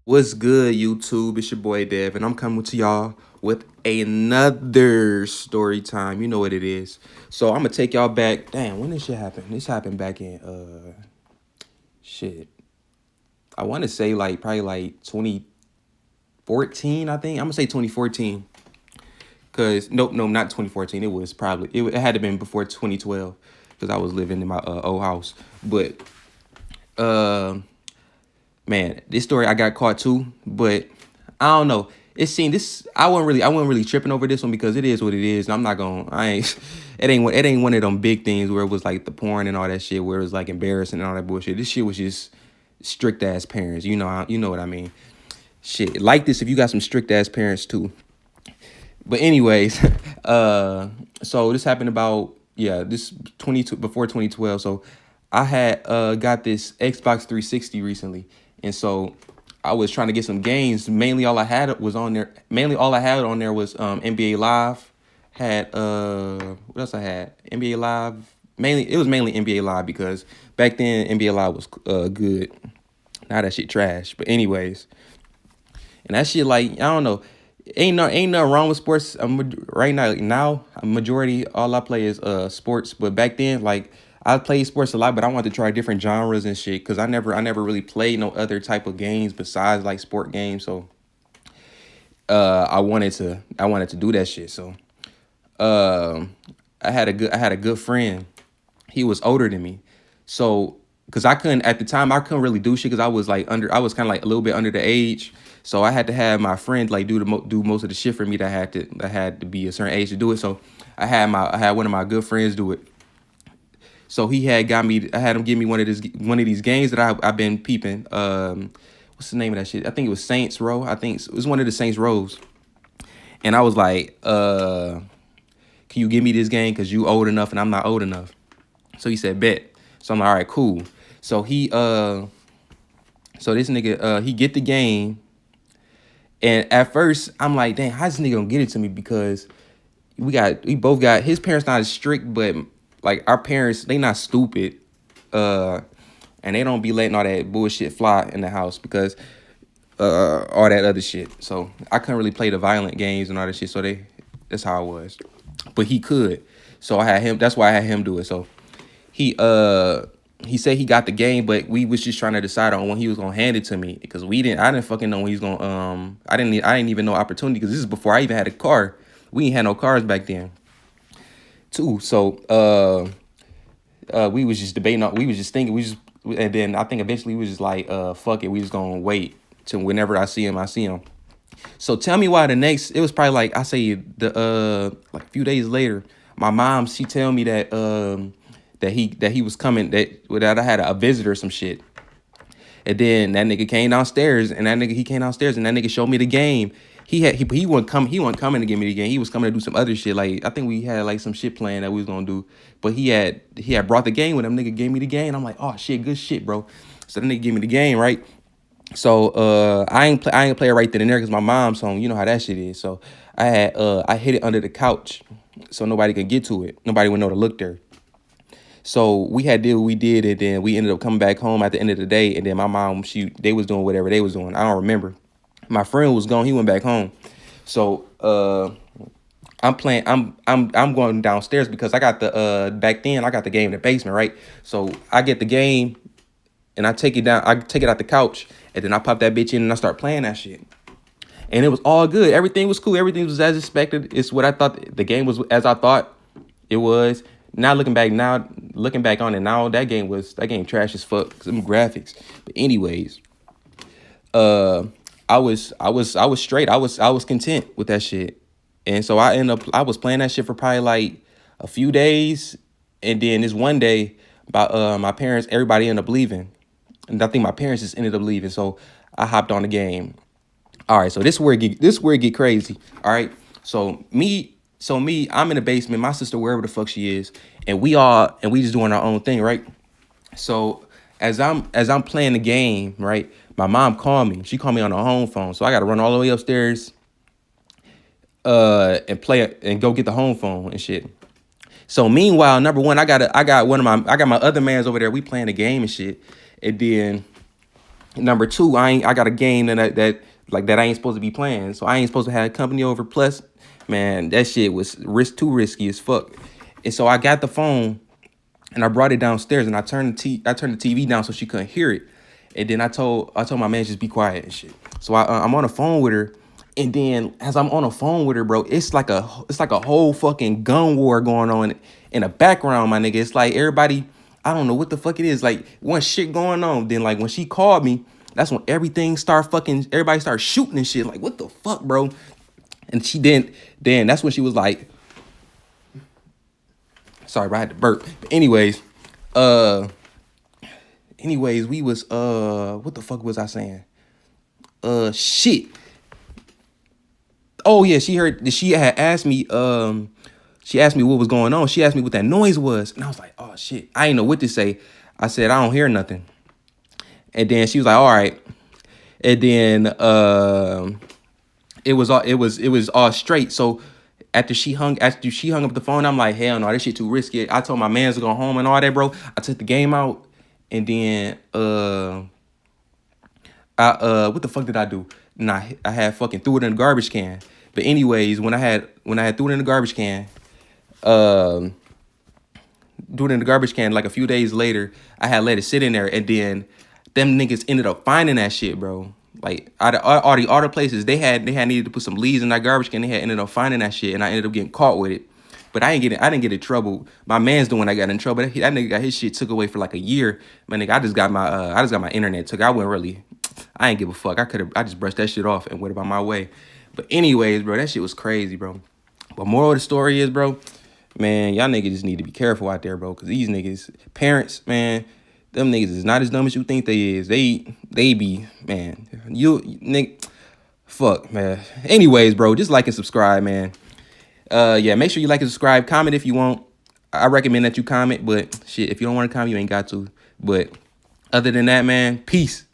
What's good, YouTube? It's your boy Dev, and I'm coming to y'all with another story time. You know what it is. So I'm gonna take y'all back. Damn, when this shit happen? This happened back in shit. I want to say like probably like 2014. I think I'm gonna say 2014. Cause nope, no, not 2014. It was probably it had to been before 2012 because I was living in my old house. But uh, man, this story I got caught too, but I don't know. It seemed this I wasn't really tripping over this one because it is what it is. And I'm not gonna I ain't it ain't one of them big things where it was like the porn and all that shit where it was like embarrassing and all that bullshit. This shit was just strict ass parents. You know what I mean. Shit. Like this if you got some strict ass parents too. But anyways, so this happened about this 22 before 2012. So I had got this Xbox 360 recently. And so I was trying to get some games. Mainly all I had was on there. Mainly all I had on there was NBA Live. Had what else I had? NBA Live. Mainly it was mainly NBA Live because back then NBA Live was good. Now that shit trash. But anyways, and that shit like I don't know. Ain't nothing wrong with sports. Right now a majority all I play is sports. But back then like I played sports a lot, but I wanted to try different genres and shit because I never really played no other type of games besides like sport games. So I wanted to do that shit. So I had a good friend. He was older than me. So because I couldn't at the time I couldn't really do shit because I was kind of like a little bit under the age. So I had to have my friend like do most of the shit for me that had to be a certain age to do it. So I had one of my good friends do it. So I had him give me one of these games that I've been peeping. What's the name of that shit? I think it was Saints Row. I think it was one of the Saints Rows. And I was like, can you give me this game? Cause you old enough and I'm not old enough. So he said, bet. So I'm like, all right, cool. So so this nigga, he get the game. And at first I'm like, dang, how's this nigga gonna get it to me? Because we both got his parents not as strict, but like our parents, they not stupid. And they don't be letting all that bullshit fly in the house because all that other shit. So I couldn't really play the violent games and all that shit. So that's how it was. But he could. So I had him, that's why I had him do it. So he said he got the game, but we was just trying to decide on when he was gonna hand it to me because I didn't fucking know when he was gonna I didn't even know opportunity because this is before I even had a car. We ain't had no cars back then too. So we was just debating we was just thinking and then I think eventually we was just like fuck it, we just gonna wait till whenever I see him. So tell me why it was probably like I say the like a few days later, my mom she tell me that he was coming, that I had a visitor or some shit. And then that nigga came downstairs and he came downstairs and that nigga showed me the game. He wasn't coming to give me the game. He was coming to do some other shit. Like I think we had like some shit planned that we was gonna do. But he had brought the game with him. Nigga gave me the game. I'm like, oh shit, good shit, bro. So the nigga gave me the game, right? So I ain't play it right then and there because my mom's home. You know how that shit is. So I hid it under the couch so nobody could get to it. Nobody would know to look there. So we did what we did, and then we ended up coming back home at the end of the day. And then my mom, they was doing whatever they was doing. I don't remember. My friend was gone. He went back home. So I'm going downstairs because I got the back then I got the game in the basement, right? So I get the game and I take it down. I take it out the couch, and then I pop that bitch in and I start playing that shit. And it was all good. Everything was cool. Everything was as expected. It's what I thought the game was as I thought it was. Looking back on it now, that game trash as fuck. Some graphics. But anyways, I was straight. I was content with that shit. And so I was playing that shit for probably like a few days. And then this one day, my parents, everybody ended up leaving. And I think my parents just ended up leaving. So I hopped on the game. All right, so this is where it get crazy. All right. So me, I'm in the basement, my sister wherever the fuck she is, and we just doing our own thing, right? So as I'm playing the game, right? My mom called me. She called me on her home phone. So I gotta run all the way upstairs and play it and go get the home phone and shit. So meanwhile, number one, I got my other mans over there. We playing the game and shit. And then Number two, I got a game that like that I ain't supposed to be playing. So I ain't supposed to have company over. Plus, man, that shit was too risky as fuck. And so I got the phone and I brought it downstairs and I turned the TV down so she couldn't hear it. And then I told my man just be quiet and shit. So I'm on the phone with her, and then as I'm on the phone with her, bro, it's like a whole fucking gun war going on in the background, my nigga. It's like everybody, I don't know what the fuck it is. Like one shit going on. Then like when she called me, that's when everybody started shooting and shit. Like what the fuck, bro? And then that's when she was like, sorry, bro, I had to burp. But anyways, we was what the fuck was I saying? Shit. Oh yeah, she had asked me she asked me what was going on. She asked me what that noise was. And I was like, oh shit. I didn't know what to say. I said, I don't hear nothing. And then she was like, all right. And then it was all straight. So after she hung up the phone, I'm like, hell no, this shit too risky. I told my mans to go home and all that, bro. I took the game out, and then what the fuck did I do? And I had fucking threw it in the garbage can. But anyways, when I had threw it in the garbage can, like a few days later, I had let it sit in there, and then them niggas ended up finding that shit, bro. Like all the other places they had needed to put some leaves in that garbage can. They had ended up finding that shit, and I ended up getting caught with it. But I didn't get in trouble. My man's the one that got in trouble. That nigga got his shit took away for like a year. Man, nigga, I just got my internet took. I ain't give a fuck. I just brushed that shit off and went about my way. But anyways, bro, that shit was crazy, bro. But moral of the story is, bro, man, y'all niggas just need to be careful out there, bro. Cause these niggas, parents, man, them niggas is not as dumb as you think they is. They be, man, nigga, fuck, man. Anyways, bro, just like and subscribe, man. Yeah, make sure you like and subscribe. Comment if you want. I recommend that you comment, but shit, if you don't want to comment, you ain't got to. But other than that, man, peace.